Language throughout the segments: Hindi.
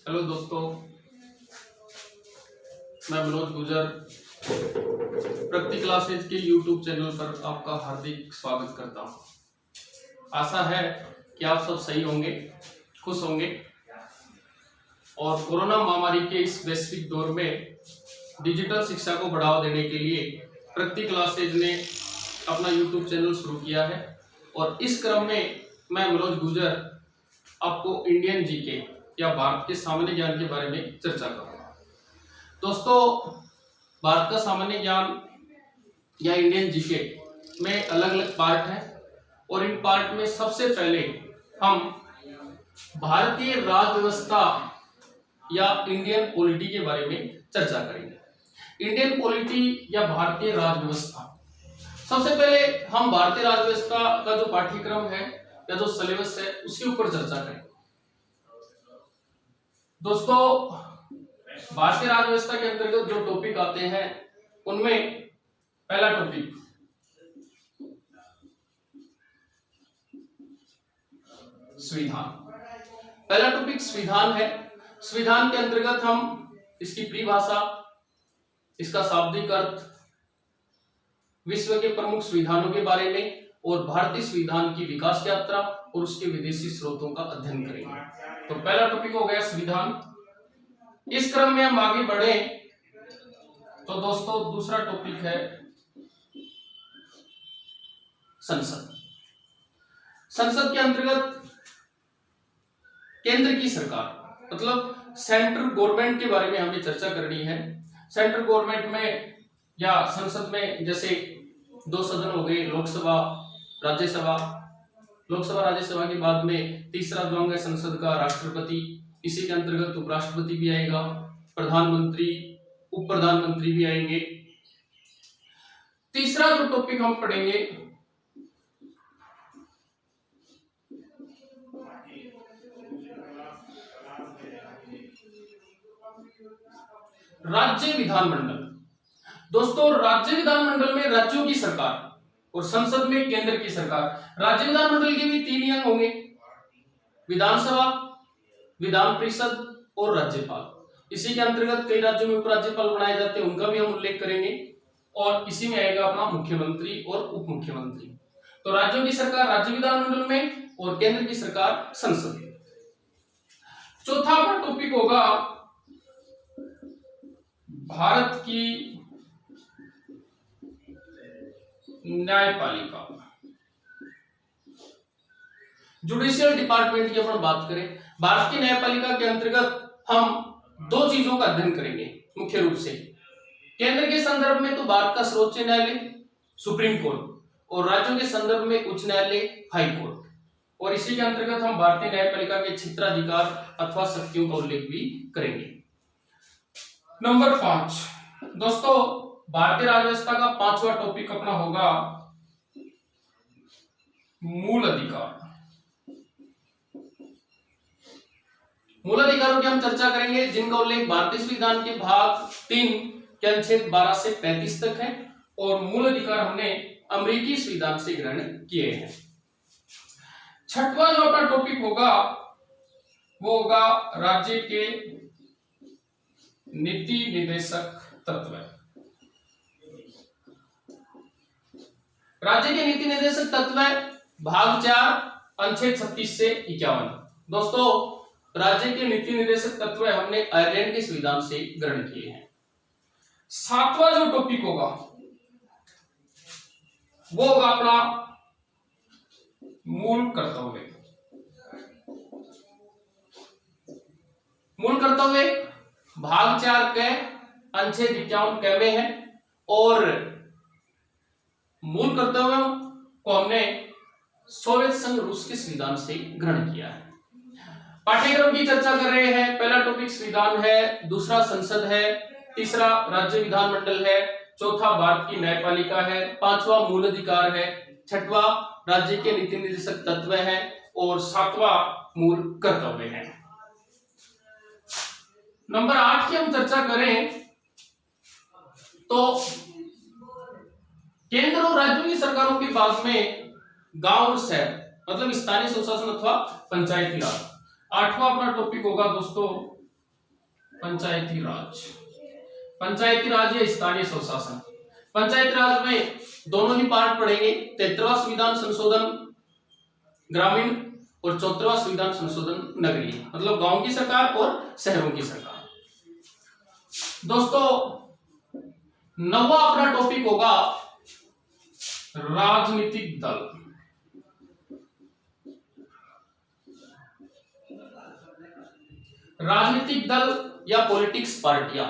हेलो दोस्तों, मैं मनोज गुजर प्रगति क्लासेज के यूट्यूब चैनल पर आपका हार्दिक स्वागत करता हूं। आशा है कि आप सब सही होंगे, खुश होंगे और कोरोना महामारी के इस वैश्विक दौर में डिजिटल शिक्षा को बढ़ावा देने के लिए प्रगति क्लासेज ने अपना यूट्यूब चैनल शुरू किया है। और इस क्रम में मैं मनोज गुजर आपको इंडियन जीके या भारत के सामान्य ज्ञान के बारे में चर्चा करूंगा। दोस्तों, भारत का सामान्य ज्ञान या इंडियन जीके में अलग अलग पार्ट हैं और इन पार्ट में सबसे पहले हम भारतीय राज्य व्यवस्था या इंडियन पॉलिटी के बारे में चर्चा करेंगे। इंडियन पॉलिटी या भारतीय राज्य व्यवस्था, सबसे पहले हम भारतीय राज्य व्यवस्था का जो पाठ्यक्रम है या जो सिलेबस है उसके ऊपर चर्चा करेंगे। दोस्तों, भारतीय राज्य व्यवस्था के अंतर्गत जो टॉपिक आते हैं उनमें पहला टॉपिक संविधान। पहला टॉपिक संविधान है। संविधान के अंतर्गत हम इसकी परिभाषा, इसका शाब्दिक अर्थ, विश्व के प्रमुख संविधानों के बारे में और भारतीय संविधान की विकास यात्रा और उसके विदेशी स्रोतों का अध्ययन करेंगे। तो पहला टॉपिक हो गया संविधान। इस क्रम में हम आगे बढ़े तो दोस्तों दूसरा टॉपिक है संसद। संसद के अंतर्गत केंद्र की सरकार मतलब सेंट्रल गवर्नमेंट के बारे में हमें चर्चा करनी है। सेंट्रल गवर्नमेंट में या संसद में जैसे दो सदन हो गए, लोकसभा, राज्यसभा। लोकसभा राज्यसभा के बाद में तीसरा जो अंग है संसद का, राष्ट्रपति। इसी के अंतर्गत उपराष्ट्रपति भी आएगा, प्रधानमंत्री, उप प्रधानमंत्री भी आएंगे। तीसरा जो टॉपिक हम पढ़ेंगे राज्य विधानमंडल। दोस्तों, राज्य विधानमंडल में राज्यों की सरकार और संसद में केंद्र की सरकार। राज्य विधानमंडल के भी तीन अंग होंगे, विधानसभा, विधान परिषद और राज्यपाल। इसी के अंतर्गत कई राज्यों में उपराज्यपाल बनाए जाते हैं, उनका भी हम उल्लेख करेंगे। और इसी में आएगा अपना मुख्यमंत्री और उप मुख्यमंत्री। तो राज्यों की सरकार राज्य विधानमंडल में और केंद्र की सरकार संसद में। चौथा अपना टॉपिक होगा भारत की न्यायपालिका, जुडिशियल डिपार्टमेंट की अपन बात करें। भारत की न्यायपालिका के अंतर्गत हम दो चीजों का अध्ययन करेंगे मुख्य रूप से। केंद्र के संदर्भ में तो भारत का सर्वोच्च न्यायालय सुप्रीम कोर्ट और राज्यों के संदर्भ में उच्च न्यायालय हाई कोर्ट। और इसी के अंतर्गत हम भारतीय न्यायपालिका के क्षेत्राधिकार अथवा शक्तियों का उल्लेख भी करेंगे। नंबर 5 दोस्तों, भारतीय राज्य व्यवस्था का पांचवा टॉपिक अपना होगा मूल अधिकार। मूल अधिकारों की हम चर्चा करेंगे जिनका उल्लेख भारतीय संविधान के भाग 3 के अनुच्छेद 12 से 35 तक है और मूल अधिकार हमने अमेरिकी संविधान से ग्रहण किए हैं। छठवां जो अपना टॉपिक होगा वो होगा राज्य के नीति निर्देशक तत्व। राज्य के नीति निर्देशक तत्व भाग 4 अनुच्छेद 36 से 51। दोस्तों, राज्य के नीति निर्देशक तत्व हमने आयरलैंड के संविधान से ग्रहण किए हैं। सातवां जो टॉपिक होगा वो होगा अपना मूल कर्तव्य। मूल कर्तव्य भाग 4 के अनुच्छेद 51 क में है और मूल कर्तव्यों को हमने सोवियत संघ रूस के संविधान से ग्रहण किया है। पाठ्यक्रम की चर्चा कर रहे हैं। पहला टॉपिक संविधान है, दूसरा संसद है, तीसरा राज्य विधानमंडल है, चौथा भारत की न्यायपालिका है, पांचवा मूल अधिकार है, छठवां राज्य के नीति निर्देशक तत्व है और सातवां मूल कर्तव्य है। नंबर 8 की हम चर्चा करें तो केंद्र और राज्यों की सरकारों के बाद में गांव और शहर मतलब स्थानीय स्वशासन अथवा पंचायती राज। आठवां अपना टॉपिक होगा दोस्तों पंचायती राज। पंचायती राज या स्थानीय स्वशासन। पंचायती राज में दोनों ही पार्ट पढ़ेंगे, 73वां संविधान संशोधन ग्रामीण और 74वां संविधान संशोधन नगरीय, मतलब गांव की सरकार और शहरों की सरकार। दोस्तों 9वां अपना टॉपिक होगा राजनीतिक दल। राजनीतिक दल या पॉलिटिक्स पार्टियां।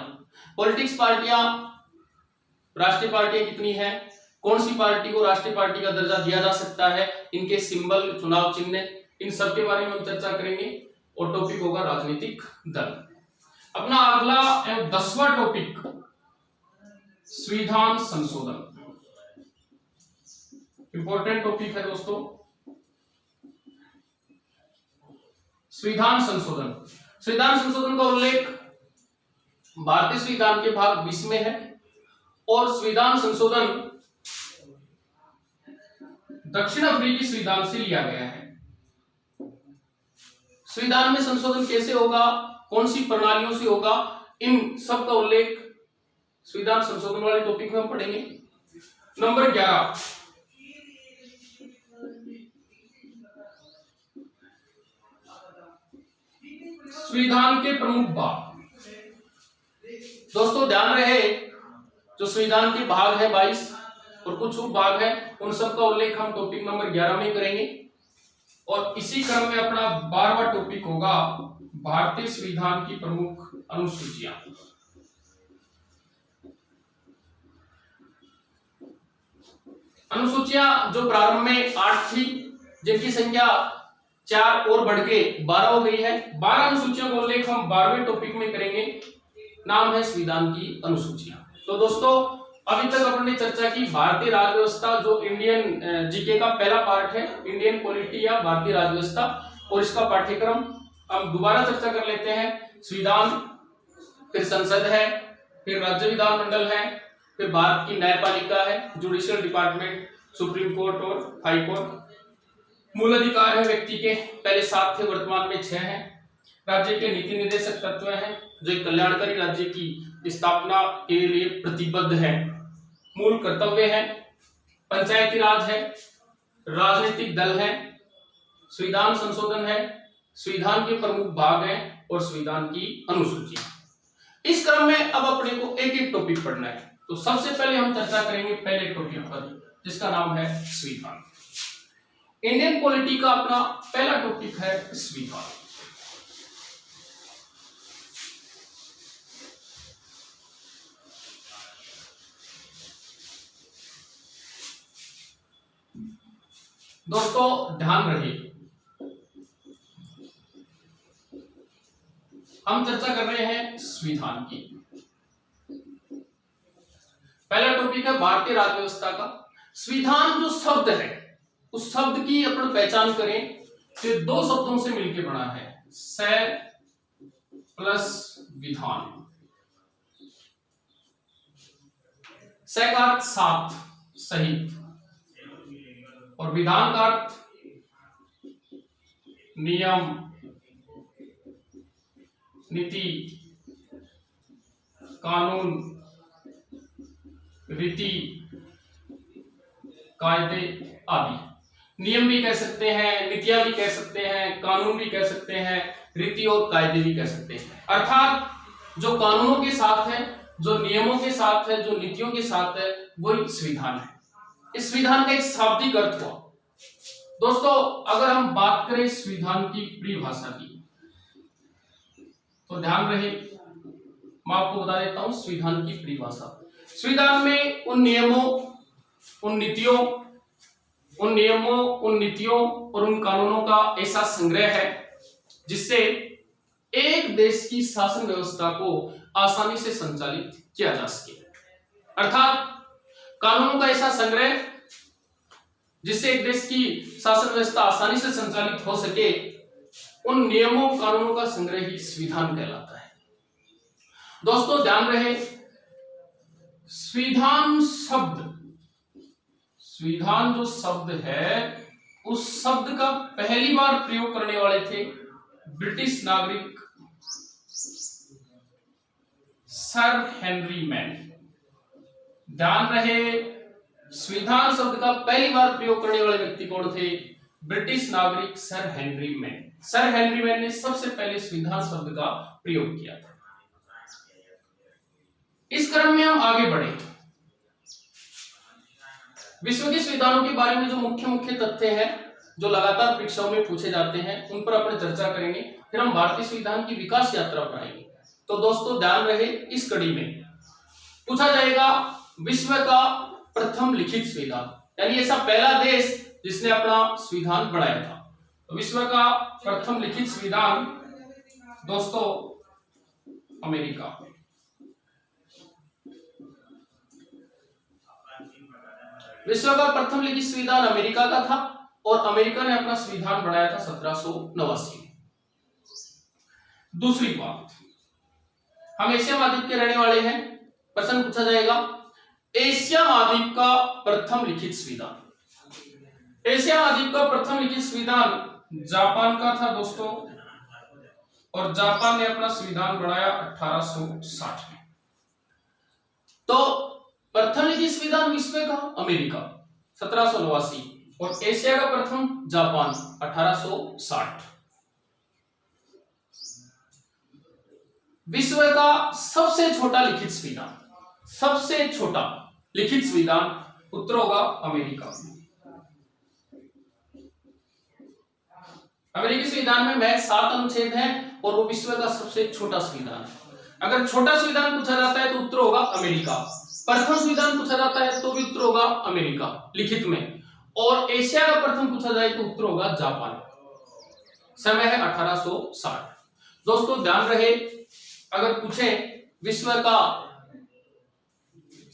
पॉलिटिक्स पार्टियां, राष्ट्रीय पार्टियां कितनी है, कौन सी पार्टी को राष्ट्रीय पार्टी का दर्जा दिया जा सकता है, इनके सिंबल, चुनाव चिन्ह, इन सब के बारे में हम चर्चा करेंगे और टॉपिक होगा राजनीतिक दल। अपना अगला एवं 10वां टॉपिक संविधान संशोधन। इंपॉर्टेंट टॉपिक है दोस्तों संविधान संशोधन। संविधान संशोधन का उल्लेख भारतीय संविधान के भाग 20 में है और संविधान संशोधन दक्षिण अफ्रीकी संविधान से लिया गया है। संविधान में संशोधन कैसे होगा, कौन सी प्रणालियों से होगा, इन सब का उल्लेख संविधान संशोधन वाले टॉपिक में हम पढ़ेंगे। नंबर 11 संविधान के प्रमुख भाग। दोस्तों ध्यान रहे, जो संविधान के भाग है 22 और कुछ उप भाग है, उन सब का उल्लेख हम टॉपिक नंबर 11 में करेंगे। और इसी क्रम में अपना 12वां टॉपिक होगा भारतीय संविधान की प्रमुख अनुसूचियां। अनुसूचियां जो प्रारंभ में 8 थी, जिनकी संख्या 4 और बढ़ के 12 हो गई है। 12 अनुसूचियों का उल्लेख हम 12वें टॉपिक में करेंगे, नाम है संविधान की अनुसूचियां। तो दोस्तों अभी तक अपने चर्चा की भारतीय राज्य व्यवस्था, जो इंडियन जीके का पहला पार्ट है, इंडियन पॉलिटी या भारतीय राज्य व्यवस्था, और इसका पाठ्यक्रम हम दोबारा चर्चा कर लेते हैं। संविधान, फिर संसद है, फिर राज्य विधानमंडल है, फिर भारत की न्यायपालिका है, जुडिशियल डिपार्टमेंट, सुप्रीम कोर्ट और हाई कोर्ट। मूल अधिकार है व्यक्ति के, पहले 7 थे, वर्तमान में 6 हैं। राज्य के नीति निर्देशक तत्व हैं, जो एक कल्याणकारी राज्य की स्थापना के लिए प्रतिबद्ध है। मूल कर्तव्य है, पंचायती राज है, राजनीतिक दल है, संविधान संशोधन है, संविधान के प्रमुख भाग हैं और संविधान की अनुसूची। इस क्रम में अब अपने को एक एक टॉपिक पढ़ना है। तो सबसे पहले हम चर्चा करेंगे पहले टॉपिक पर, जिसका नाम है संविधान। इंडियन पॉलिटी का अपना पहला टॉपिक है संविधान। दोस्तों ध्यान रहे, हम चर्चा कर रहे हैं संविधान की। पहला टॉपिक है भारतीय राज्य व्यवस्था का। संविधान जो शब्द है, उस शब्द की अपन पहचान करें तो 2 शब्दों से मिलकर बना है, स प्लस विधान। स का अर्थ साथ, सहित, और विधान का अर्थ नियम, नीति, कानून, रीति, कायदे आदि। नियम भी कह सकते हैं, नीतियां भी कह सकते हैं, कानून भी कह सकते हैं, रीति और कायदे भी कह सकते हैं। अर्थात जो कानूनों के साथ है, जो नियमों के साथ है, जो नीतियों के साथ है, वही संविधान है। इस संविधान का एक शाब्दिक अर्थ हुआ। दोस्तों अगर हम बात करें संविधान की परिभाषा की, तो ध्यान रहे, मैं आपको बता देता हूं संविधान की परिभाषा। संविधान में उन नियमों, उन नीतियों और उन कानूनों का ऐसा संग्रह है जिससे एक देश की शासन व्यवस्था को आसानी से संचालित किया जा सके। अर्थात कानूनों का ऐसा संग्रह जिससे एक देश की शासन व्यवस्था आसानी से संचालित हो सके, उन नियमों कानूनों का संग्रह ही संविधान कहलाता है। दोस्तों ध्यान रहे, संविधान जो शब्द है, उस शब्द का पहली बार प्रयोग करने वाले थे ब्रिटिश नागरिक सर हेनरी मैन। ध्यान रहे, संविधान शब्द का पहली बार प्रयोग करने वाले व्यक्ति कौन थे? ब्रिटिश नागरिक sir Henry man. Sir Henry man ने सबसे पहले संविधान शब्द का प्रयोग किया था। इस क्रम में हम आगे बढ़े। विश्व के संविधानों के बारे में जो मुख्य मुख्य तथ्य हैं जो लगातार परीक्षाओं में पूछे जाते हैं उन पर अपन चर्चा करेंगे। फिर हम भारतीय संविधान की विकास यात्रा पर आएंगे। तो दोस्तों ध्यान रहे, इस कड़ी में पूछा जाएगा विश्व का प्रथम लिखित संविधान, यानी ऐसा पहला देश जिसने अपना संविधान बनाया था। तो विश्व का प्रथम लिखित संविधान दोस्तों अमेरिका। विश्व का प्रथम लिखित संविधान अमेरिका का था और अमेरिका ने अपना संविधान बनाया था 1789 में। दूसरी बात, हम एशिया महाद्वीप के रहने वाले हैं। प्रश्न पूछा जाएगा एशिया महाद्वीप का प्रथम लिखित संविधान। एशिया महाद्वीप का प्रथम लिखित संविधान जापान का था दोस्तों, और जापान ने अपना संविधान बनाया 1860 में। तो प्रथम लिखित संविधान विश्व का अमेरिका 1789 और एशिया का प्रथम जापान 1860। विश्व का सबसे छोटा लिखित संविधान, सबसे छोटा लिखित संविधान उत्तर होगा अमेरिका। अमेरिकी संविधान में महज 7 अनुच्छेद हैं और वो विश्व का सबसे छोटा संविधान है। अगर छोटा संविधान पूछा जाता है तो उत्तर होगा अमेरिका। प्रथम संविधान पूछा जाता है तो भी उत्तर होगा अमेरिका लिखित में, और एशिया का प्रथम पूछा जाए तो उत्तर होगा जापान। समय है 1860। दोस्तों ध्यान रहे, अगर पूछे विश्व का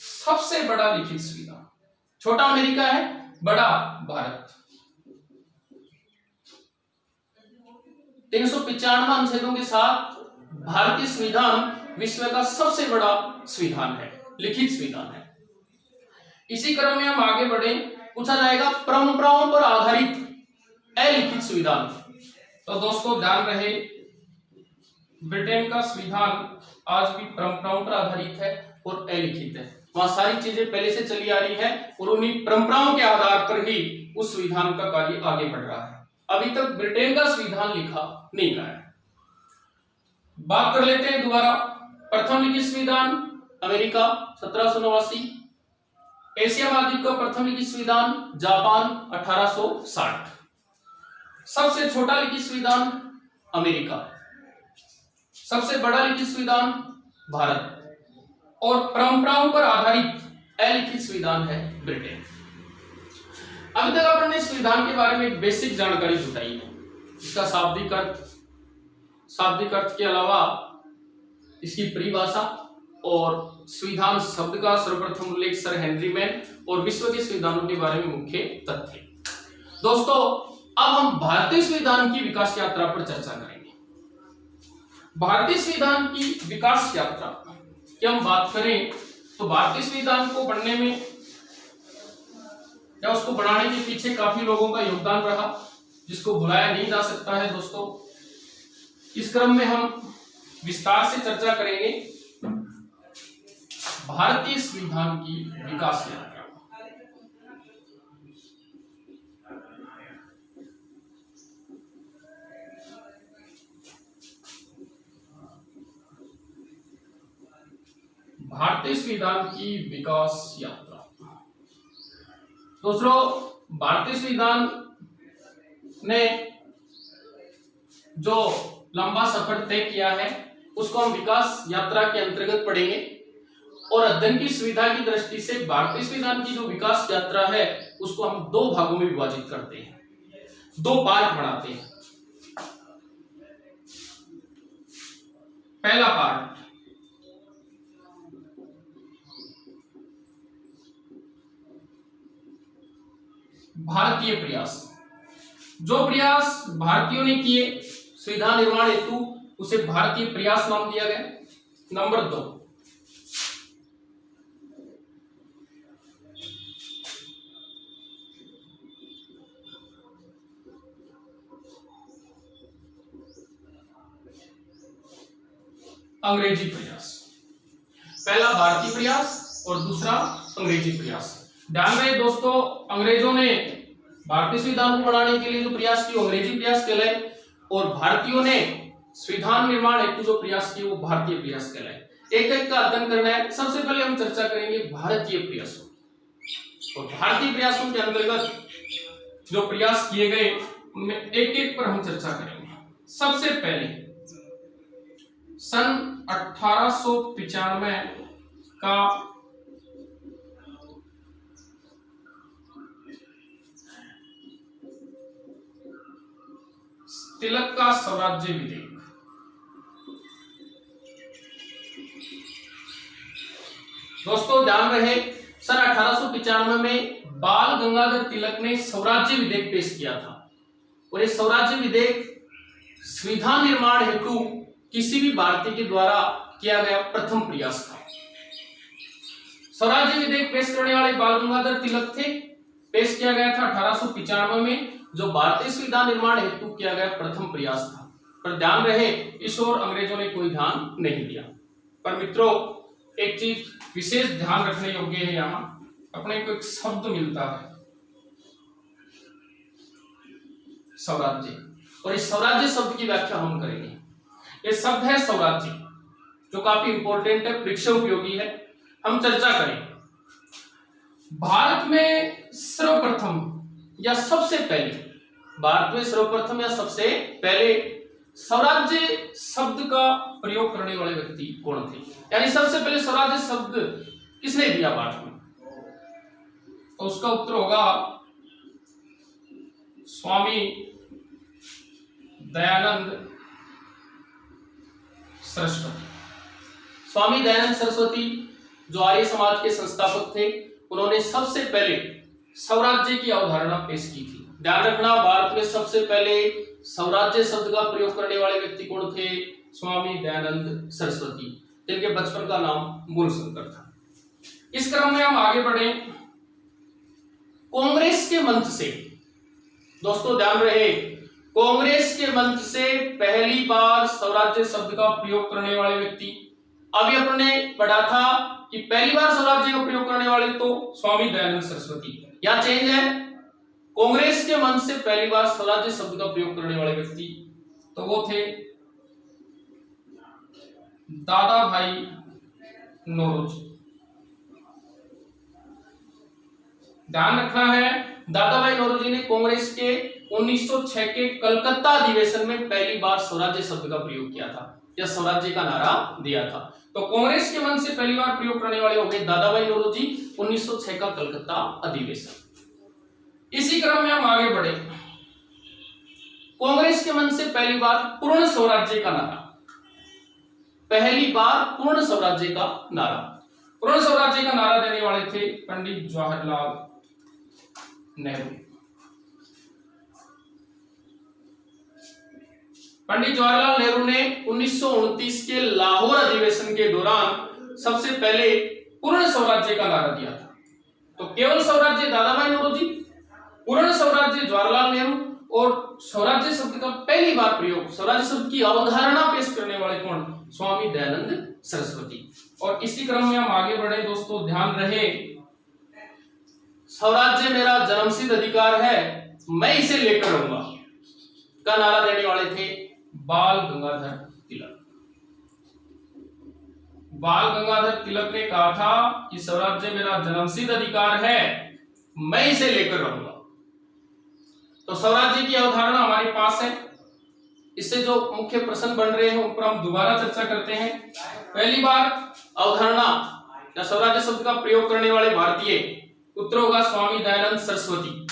सबसे बड़ा लिखित संविधान, छोटा अमेरिका है, बड़ा भारत। 395 अनुच्छेदों के साथ भारतीय संविधान विश्व का सबसे बड़ा संविधान है, लिखित संविधान है। इसी क्रम में हम आगे बढ़े। पूछा जाएगा परंपराओं पर आधारित अलिखित संविधान। तो दोस्तों ध्यान रहे, ब्रिटेन का संविधान आज भी परंपराओं पर आधारित है और अलिखित है। वहां सारी चीजें पहले से चली आ रही है और उन्हीं परंपराओं के आधार पर ही उस संविधान का कार्य आगे बढ़ रहा है। अभी तक ब्रिटेन का संविधान लिखा नहीं गया है। बात कर लेते हैं दोबारा। प्रथम लिखित संविधान अमेरिका 1789, एशिया महाद्वीप का प्रथम लिखित संविधान जापान 1860, सबसे छोटा लिखित संविधान अमेरिका, सबसे बड़ा लिखित संविधान भारत, और परंपराओं पर आधारित अलिखित संविधान है ब्रिटेन। अभी तक अपन ने संविधान के बारे में एक बेसिक जानकारी जुटाई है। इसका शाब्दिक अर्थ के अलावा इसकी परिभाषा और संविधान शब्द का सर्वप्रथम उल्लेख सर हेनरी मैन और विश्व के संविधानों के बारे में मुख्य तथ्य। दोस्तों अब हम भारतीय संविधान की विकास यात्रा पर चर्चा करेंगे। भारतीय संविधान की विकास यात्रा की हम बात करें तो भारतीय संविधान को बनने में या उसको बनाने के पीछे काफी लोगों का योगदान रहा, जिसको भुलाया नहीं जा सकता है। दोस्तों इस क्रम में हम विस्तार से चर्चा करेंगे भारतीय संविधान की विकास यात्रा। भारतीय संविधान की विकास यात्रा। दोस्तों भारतीय संविधान ने जो लंबा सफर तय किया है उसको हम विकास यात्रा के अंतर्गत पढ़ेंगे, और अध्ययन की सुविधा की दृष्टि से भारतीय संविधान की जो विकास यात्रा है उसको हम 2 भागों में विभाजित करते हैं, 2 पार्ट बनाते हैं। पहला पार्ट भारतीय प्रयास। जो प्रयास भारतीयों ने किए संविधान निर्माण हेतु उसे भारतीय प्रयास नाम दिया गया। नंबर 2 अंग्रेजी प्रयास। पहला भारतीय प्रयास और दूसरा अंग्रेजी प्रयास। ध्यान रहे दोस्तों, अंग्रेजों ने भारतीय संविधान को बनाने के लिए जो प्रयास किए वो अंग्रेजी प्रयास कहलाए, और भारतीयों ने संविधान निर्माण हेतु जो प्रयास किए वो भारतीय प्रयास कहलाए। एक एक का अध्ययन करना है। सबसे पहले हम चर्चा करेंगे भारतीय प्रयासों, और भारतीय प्रयासों के अंतर्गत जो प्रयास किए गए उनमें एक एक पर हम चर्चा करेंगे। सबसे पहले सन 1895 का तिलक का स्वराज्य विधेयक। दोस्तों ध्यान रहे, सन 1895 में बाल गंगाधर तिलक ने स्वराज्य विधेयक पेश किया था, और ये स्वराज्य विधेयक संविधान निर्माण हेतु किसी भी भारतीय के द्वारा किया गया प्रथम प्रयास था। स्वराज्य विधेयक पेश करने वाले बाल गंगाधर तिलक थे। पेश किया गया था 1895 में, जो भारतीय संविधान निर्माण हेतु किया गया प्रथम प्रयास था। पर ध्यान रहे, इस ओर अंग्रेजों ने कोई ध्यान नहीं दिया। पर मित्रों, एक चीज विशेष ध्यान रखने योग्य है, यहाँ अपने को एक शब्द मिलता है स्वराज्य, और इस स्वराज्य शब्द की व्याख्या हम करेंगे। ये शब्द है स्वराज्य, जो काफी इंपॉर्टेंट है, परीक्षा उपयोगी है। हम चर्चा करें, भारत में सर्वप्रथम या सबसे पहले, भारत में सर्वप्रथम या सबसे पहले स्वराज्य शब्द का प्रयोग करने वाले व्यक्ति कौन थे? यानी सबसे पहले स्वराज्य शब्द किसने दिया भारत में? तो उसका उत्तर होगा स्वामी दयानंद सरस्वती। स्वामी दयानंद सरस्वती जो आर्य समाज के संस्थापक थे, उन्होंने सबसे पहले स्वराज्य की अवधारणा पेश की थी। ध्यान रखना, भारत में सबसे पहले स्वराज्य शब्द का प्रयोग करने वाले व्यक्ति कौन थे? स्वामी दयानंद सरस्वती, जिनके बचपन का नाम मूलशंकर था। इस क्रम में हम आगे बढ़े। कांग्रेस के मंच से, दोस्तों ध्यान रहे, कांग्रेस के मंच से पहली बार स्वराज्य शब्द का प्रयोग करने वाले व्यक्ति, अभी अपने पढ़ा था कि पहली बार स्वराज्य का प्रयोग करने वाले तो स्वामी दयानंद सरस्वती, या चेंज है, कांग्रेस के मंच से पहली बार स्वराज्य शब्द का प्रयोग करने वाले व्यक्ति तो वो थे दादा भाई नौरोजी। ध्यान रखना है, दादा भाई नौरोजी ने कांग्रेस के 1906 के कलकत्ता अधिवेशन में पहली बार स्वराज्य शब्द का प्रयोग किया था, या स्वराज्य का नारा दिया था। तो कांग्रेस के मन से पहली बार प्रयोग करने वाले हो गए दादा भाई नौरोजी, 1906 का कलकत्ता अधिवेशन। इसी क्रम में हम आगे बढ़े। कांग्रेस के मन से पहली बार पूर्ण स्वराज्य का नारा, पहली बार पूर्ण स्वराज्य का नारा, पूर्ण स्वराज्य का नारा देने वाले थे पंडित जवाहरलाल नेहरू। पंडित जवाहरलाल नेहरू ने 1929 के लाहौर अधिवेशन के दौरान सबसे पहले पूर्ण स्वराज्य का नारा दिया था। तो केवल स्वराज्य दादा भाई नौरोजी, पूर्ण स्वराज्य जवाहरलाल नेहरू, और स्वराज्य शब्द का पहली बार प्रयोग, स्वराज्य शब्द की अवधारणा पेश करने वाले कौन? स्वामी दयानंद सरस्वती। और इसी क्रम में हम आगे बढ़े। दोस्तों ध्यान रहे, स्वराज्य मेरा जन्मसिद्ध अधिकार है, मैं इसे लेकर रहूंगा का नारा देने वाले थे बाल गंगाधर तिलक। बाल गंगाधर तिलक ने कहा था कि स्वराज्य मेरा जन्मसिद्ध अधिकार है, मैं इसे लेकर रहूंगा। तो स्वराज्य की अवधारणा हमारे पास है, इससे जो मुख्य प्रश्न बन रहे हैं उन पर हम दोबारा चर्चा करते हैं। पहली बार अवधारणा या स्वराज्य शब्द का प्रयोग करने वाले भारतीय, उत्तर होगा स्वामी दयानंद सरस्वती।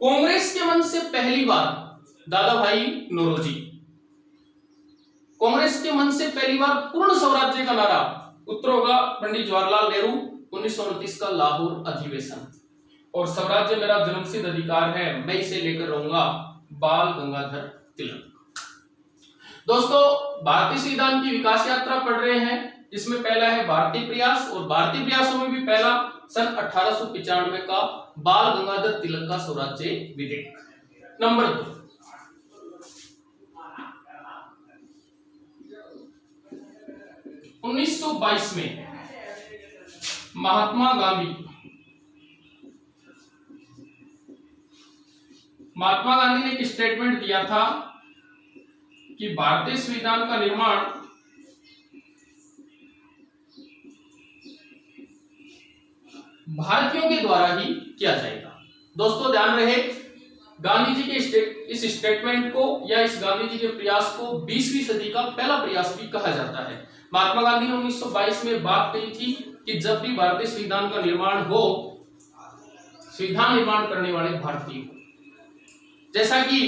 कांग्रेस के मन से पहली बार दादा भाई नौरोजी। कांग्रेस के मन से पहली बार पूर्ण स्वराज्य का नारा, उत्तर होगा पंडित जवाहरलाल नेहरू, 1929 का लाहौर अधिवेशन। और स्वराज्य मेरा जन्मसिद्ध अधिकार है, मैं इसे लेकर रहूंगा, बाल गंगाधर तिलक। दोस्तों भारतीय संविधान की विकास यात्रा पढ़ रहे हैं, जिसमें पहला है भारतीय प्रयास, और भारतीय प्रयासों में भी पहला सन 1895 का बाल गंगाधर तिलक का स्वराज्य विधेयक। नंबर 2, 1922 में महात्मा गांधी ने एक स्टेटमेंट दिया था कि भारतीय संविधान का निर्माण भारतीयों के द्वारा ही किया जाएगा। दोस्तों ध्यान रहे, गांधी जी के इस स्टेटमेंट को या इस गांधी जी के प्रयास को 20वीं सदी का पहला प्रयास भी कहा जाता है। महात्मा गांधी ने 1922 में बात कही थी कि जब भी भारतीय संविधान का निर्माण हो, संविधान निर्माण करने वाले भारतीय, जैसा कि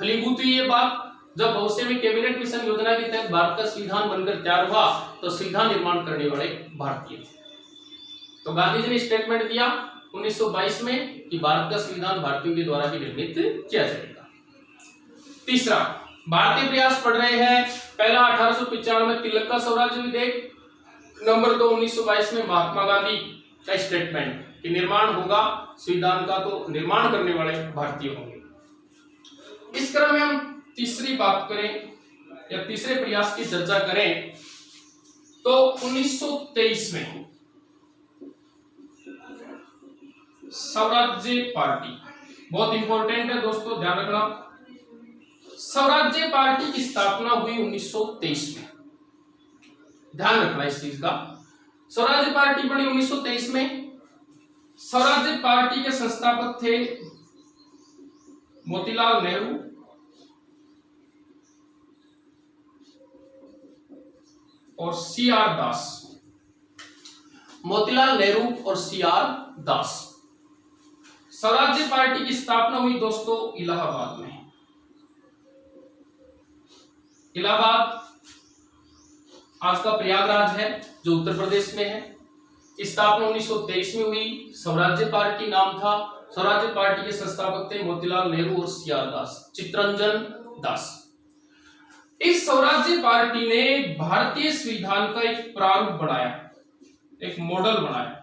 फलीभूत हुई ये बात जब भविष्य में कैबिनेट मिशन योजना के तहत भारत का संविधान बनकर तैयार हुआ, तो संविधान निर्माण करने वाले भारतीय। तो गांधी जी ने स्टेटमेंट दिया 1922 में कि भारत का संविधान भारतीयों के द्वारा ही निर्मित किया जाएगा। तीसरा, भारतीय प्रयास पढ़ रहे हैं। पहला 1895 में तिलक का स्वराज्य विधेयक, नंबर 2 1922 में महात्मा गांधी का स्टेटमेंट कि निर्माण होगा संविधान का, तो निर्माण करने वाले भारतीय होंगे। इस क्रम में हम तीसरी बात करें या तीसरे प्रयास की चर्चा करें तो 1923 में स्वराज्य पार्टी, बहुत इंपॉर्टेंट है दोस्तों, ध्यान रखना। स्वराज्य पार्टी की स्थापना हुई 1923 में, ध्यान रखना इस चीज का। स्वराज्य पार्टी बनी 1923 में। स्वराज्य पार्टी के संस्थापक थे मोतीलाल नेहरू और सीआर दास। मोतीलाल नेहरू और सीआर दास। स्वराज्य पार्टी की स्थापना हुई दोस्तों इलाहाबाद में। इलाहाबाद आज का प्रयागराज है जो उत्तर प्रदेश में है। स्थापना 1923 में हुई। स्वराज्य पार्टी नाम था। स्वराज्य पार्टी के संस्थापक थे मोतीलाल नेहरू और सीआर दास, चित्तरंजन दास। इस स्वराज्य पार्टी ने भारतीय संविधान का एक प्रारूप बनाया, एक मॉडल बनाया।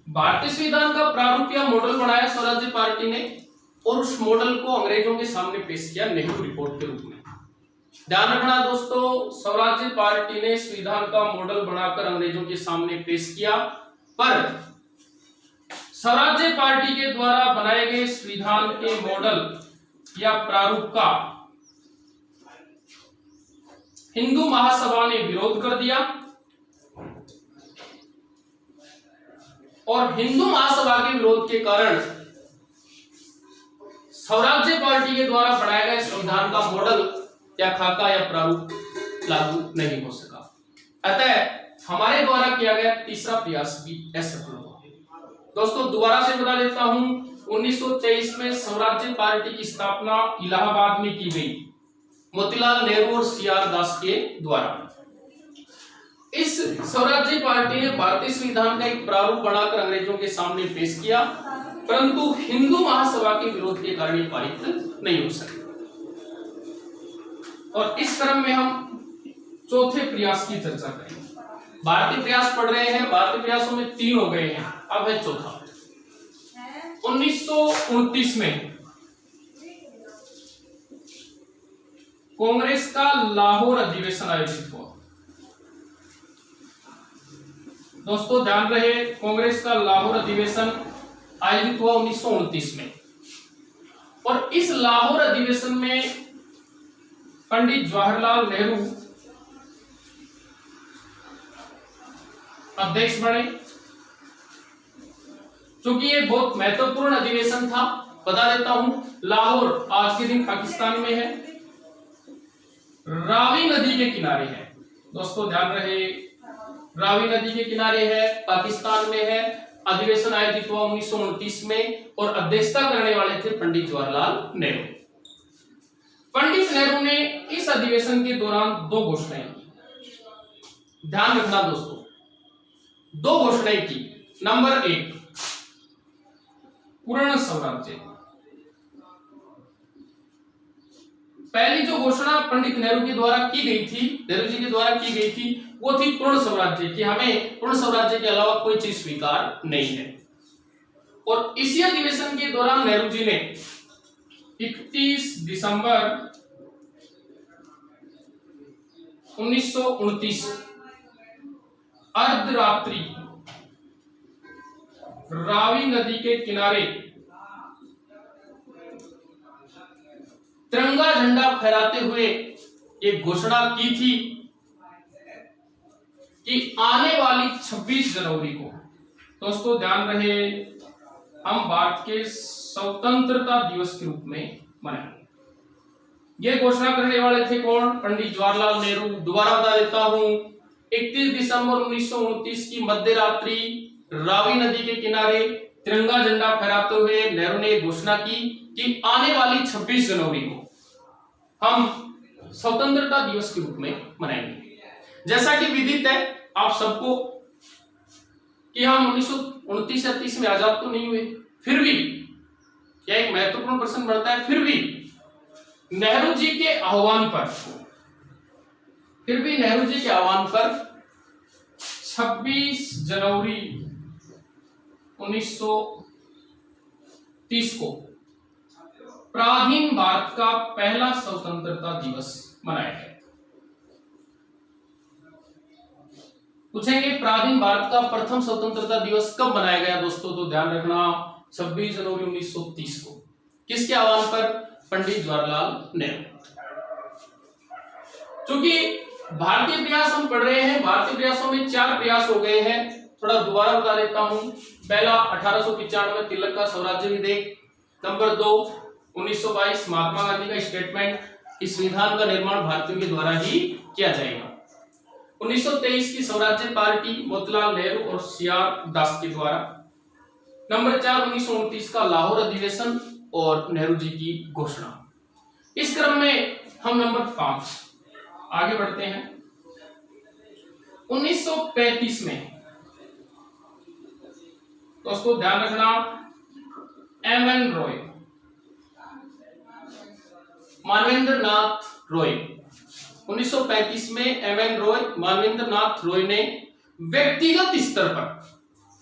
भारतीय संविधान का प्रारूप या मॉडल बनाया स्वराज्य पार्टी ने और उस मॉडल को अंग्रेजों के सामने पेश किया नेहरू रिपोर्ट के रूप में। ध्यान रखना दोस्तों, स्वराज्य पार्टी ने संविधान का मॉडल बनाकर अंग्रेजों के सामने पेश किया, पर स्वराज्य पार्टी के द्वारा बनाए गए संविधान के मॉडल या प्रारूप का हिंदू महासभा ने विरोध कर दिया और हिंदू महासभा के विरोध के कारण स्वराज्य पार्टी के द्वारा बनाया गया संविधान का मॉडल या खाका या प्रारूप लागू नहीं हो सका। अतः हमारे द्वारा किया गया तीसरा प्रयास भी असफल हुआ। दोस्तों दोबारा से बता देता हूं, 1923 में स्वराज्य पार्टी की स्थापना इलाहाबाद में की गई मोतीलाल नेहरू और सीआर दास के द्वारा। इस स्वराज्य पार्टी ने भारतीय संविधान का एक प्रारूप बनाकर अंग्रेजों के सामने पेश किया, परंतु हिंदू महासभा के विरोध के कारण ये पारित नहीं हो सके। और इस क्रम में हम चौथे प्रयास की चर्चा करेंगे। भारतीय प्रयास पढ़ रहे हैं, भारतीय प्रयासों में 3 हो गए हैं, अब है चौथा। 1929 में कांग्रेस का लाहौर अधिवेशन आयोजित हुआ। दोस्तों ध्यान रहे, कांग्रेस का लाहौर अधिवेशन आयोजित हुआ 1929 में और इस लाहौर अधिवेशन में पंडित जवाहरलाल नेहरू अध्यक्ष बने। क्योंकि ये बहुत महत्वपूर्ण अधिवेशन था, बता देता हूं, लाहौर आज के दिन पाकिस्तान में है, रावी नदी के किनारे है। दोस्तों ध्यान रहे, रावी नदी के किनारे है, पाकिस्तान में है। अधिवेशन आयोजित हुआ 1929 में और अध्यक्षता करने वाले थे पंडित जवाहरलाल नेहरू। पंडित नेहरू ने इस अधिवेशन के दौरान 2 घोषणाएं की। ध्यान रखना दोस्तों, 2 घोषणाएं की। नंबर 1, पूर्ण स्वराज्य। पहली जो घोषणा पंडित नेहरू के द्वारा की गई थी, नेहरू जी के द्वारा की गई थी, वो थी पूर्ण स्वराज्य, कि हमें पूर्ण स्वराज्य के अलावा कोई चीज स्वीकार नहीं है। और इसी अधिवेशन के दौरान नेहरू जी ने 31 दिसंबर 1929 अर्धरात्रि रावी नदी के किनारे तिरंगा झंडा फहराते हुए एक घोषणा की थी कि आने वाली 26 जनवरी को, दोस्तों ध्यान रहे, हम भारत के स्वतंत्रता दिवस के रूप में मनाएंगे। यह घोषणा करने वाले थे कौन? पंडित जवाहरलाल नेहरू। दोबारा बता देता हूं, 31 दिसंबर 1929 की मध्य रात्रि रावी नदी के किनारे तिरंगा झंडा फहराते हुए नेहरू ने घोषणा की कि आने वाली 26 जनवरी को हम स्वतंत्रता दिवस के रूप में मनाएंगे। जैसा कि विदित है आप सबको कि हम 1929 या 30 में आजाद तो नहीं हुए, फिर भी यह एक महत्वपूर्ण प्रश्न बनता है, फिर भी नेहरू जी के आह्वान पर 26 जनवरी 1930 को पराधीन भारत का पहला स्वतंत्रता दिवस मनाया गया। पूछेंगे पराधीन भारत का प्रथम स्वतंत्रता दिवस कब मनाया गया दोस्तों? तो ध्यान रखना 26 जनवरी 1930 को। किसके आह्वान पर? पंडित जवाहरलाल नेहरू। क्योंकि भारतीय प्रयास हम पढ़ रहे हैं, भारतीय प्रयासों में 4 प्रयास हो गए हैं, थोड़ा दोबारा बता देता हूं। पहला 1895 में तिलक का स्वराज्य विधेयक, नंबर 2 1922 महात्मा गांधी का स्टेटमेंट कि संविधान का निर्माण भारतीयों के द्वारा ही किया जाएगा, 1923 की स्वराज्य पार्टी मोतीलाल नेहरू और सीआर दास के द्वारा, नंबर 4 1929 का लाहौर अधिवेशन और नेहरू जी की घोषणा। इस क्रम में हम नंबर 5 आगे बढ़ते हैं। 1935 में दोस्तों ध्यान रखना, एमएन रॉय, मानवेंद्र नाथ रॉय, 1935 में एमएन रॉय, मानवेंद्र नाथ रॉय ने व्यक्तिगत स्तर पर,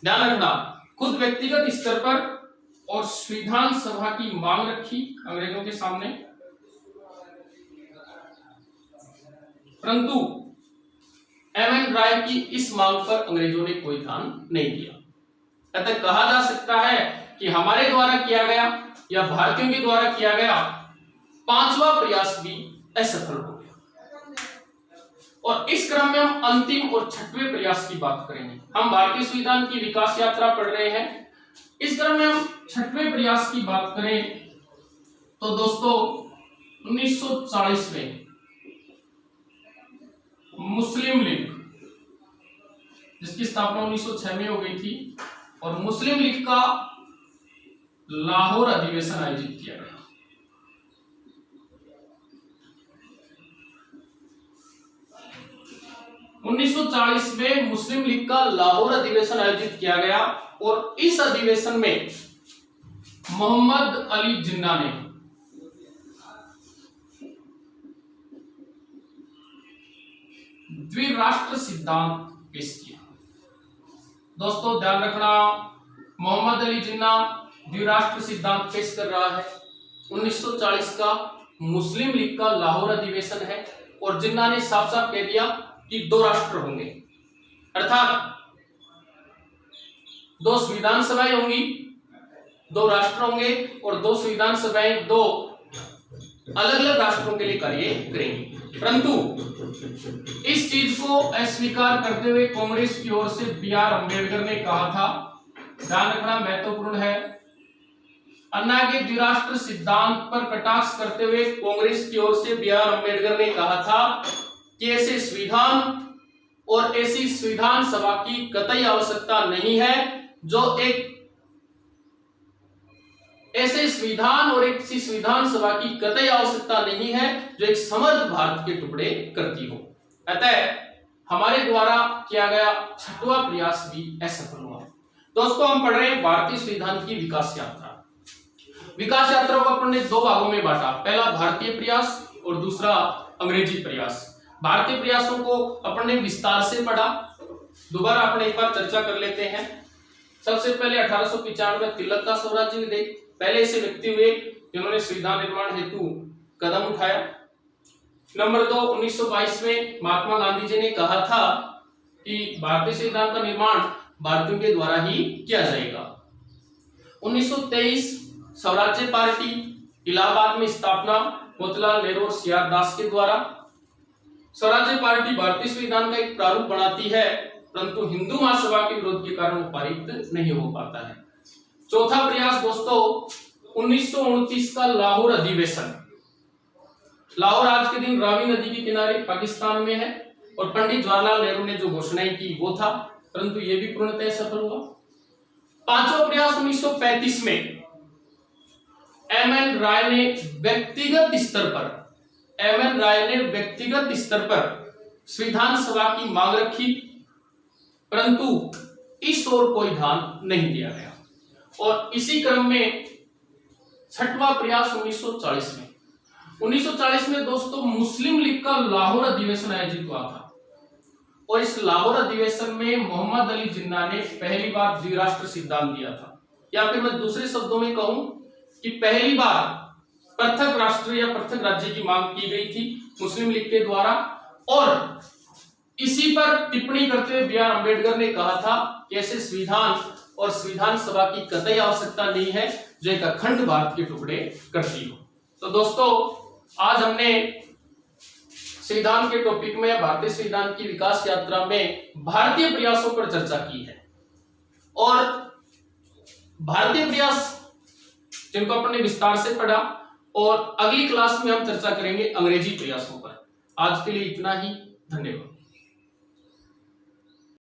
ध्यान रखना, खुद व्यक्तिगत स्तर पर और संविधान सभा की मांग रखी अंग्रेजों के सामने, परंतु एमएन रॉय की इस मांग पर अंग्रेजों ने कोई ध्यान नहीं दिया। अतः कहा जा सकता है कि हमारे द्वारा किया गया या भारतीयों के द्वारा किया गया 5वां प्रयास भी असफल हो गया। और इस क्रम में हम अंतिम और 6वें प्रयास की बात करेंगे। हम भारतीय संविधान की विकास यात्रा पढ़ रहे हैं, इस क्रम में हम 6वें प्रयास की बात करें तो दोस्तों 1940 में मुस्लिम लीग, जिसकी स्थापना 1906 में हो गई थी, और मुस्लिम लीग का लाहौर अधिवेशन आयोजित किया गया। में मुस्लिम लीग का लाहौर अधिवेशन आयोजित किया गया और इस अधिवेशन में मोहम्मद अली जिन्ना ने द्विराष्ट्र सिद्धांत पेश किया। दोस्तों ध्यान रखना, मोहम्मद अली जिन्ना द्विराष्ट्र सिद्धांत पेश कर रहा है। 1940 का मुस्लिम लीग का लाहौर अधिवेशन है और जिन्ना ने साफ साफ कह दिया कि 2 राष्ट्र होंगे, अर्थात 2 संविधान सभाएं होंगी, 2 राष्ट्र होंगे और 2 संविधान सभाएं 2 अलग अलग राष्ट्रों के लिए कार्य करेंगी। परंतु इस चीज को अस्वीकार करते हुए कांग्रेस की ओर से बी.आर. अम्बेडकर ने कहा था, ध्यान रखना महत्वपूर्ण है, अन्ना के द्विराष्ट्र सिद्धांत पर कटाक्ष करते हुए कांग्रेस की ओर से बी.आर. अम्बेडकर ने कहा था कि ऐसे संविधान और ऐसी संविधान सभा की कतई आवश्यकता नहीं है जो एक ऐसे संविधान और एक संविधान सभा की कतई आवश्यकता नहीं है जो एक समर्थ भारत के टुकड़े करती हो। अतः हमारे द्वारा किया गया 6वां प्रयास भी असफल हुआ। दोस्तों हम पढ़ रहे हैं भारतीय संविधान की विकास यात्रा। विकास यात्रा को अपन ने 2 भागों में बांटा, पहला भारतीय प्रयास और दूसरा अंग्रेजी प्रयास। भारतीय प्रयासों को अपन ने विस्तार से पढ़ा, दोबारा अपन एक बार चर्चा कर लेते हैं। सबसे पहले 1895 में तिलक का स्वराज्य विधेयक, पहले ऐसे व्यक्ति हुए जिन्होंने संविधान निर्माण हेतु कदम उठाया। नंबर 2, 1922 में महात्मा गांधी जी ने कहा था कि भारतीय संविधान का निर्माण भारतीयों के द्वारा ही किया जाएगा। 1923 स्वराज्य पार्टी इलाहाबाद में स्थापना मोतीलाल नेहरू और सीआर दास के द्वारा। स्वराज्य पार्टी भारतीय संविधान का एक प्रारूप बनाती है, परंतु हिंदू महासभा के विरोध के कारण वो पारित नहीं हो पाता है। चौथा प्रयास दोस्तों 1929 का लाहौर अधिवेशन। लाहौर आज के दिन रावी नदी के किनारे पाकिस्तान में है और पंडित जवाहरलाल नेहरू ने जो घोषणाएं की वो था, परंतु ये भी पूर्णतः सफल हुआ। पांचवा प्रयास 1935 में एमएन राय ने व्यक्तिगत स्तर पर संविधान सभा की मांग रखी, परंतु इस ओर कोई ध्यान नहीं दिया गया। और इसी क्रम में छठवां प्रयास 1940 में दोस्तों मुस्लिम लीग का लाहौर अधिवेशन आयोजित हुआ था और इस लाहौर अधिवेशन में मोहम्मद अली जिन्ना ने पहली बार द्विराष्ट्र सिद्धांत दिया था, या फिर मैं दूसरे शब्दों में कहूं कि पहली बार पृथक राष्ट्र या पृथक राज्य की मांग की गई थी मुस्लिम लीग के द्वारा। और इसी पर टिप्पणी करते हुए बी.आर. अम्बेडकर ने कहा था कि ऐसे संविधान और संविधान सभा की कतई आवश्यकता नहीं है जो एक अखंड भारत के टुकड़े करती हो। तो दोस्तों आज हमने संविधान के टॉपिक में भारतीय संविधान की विकास यात्रा में भारतीय प्रयासों पर चर्चा की है और भारतीय प्रयास जिनको अपन ने विस्तार से पढ़ा, और अगली क्लास में हम चर्चा करेंगे अंग्रेजी प्रयासों पर। आज के लिए इतना ही, धन्यवाद।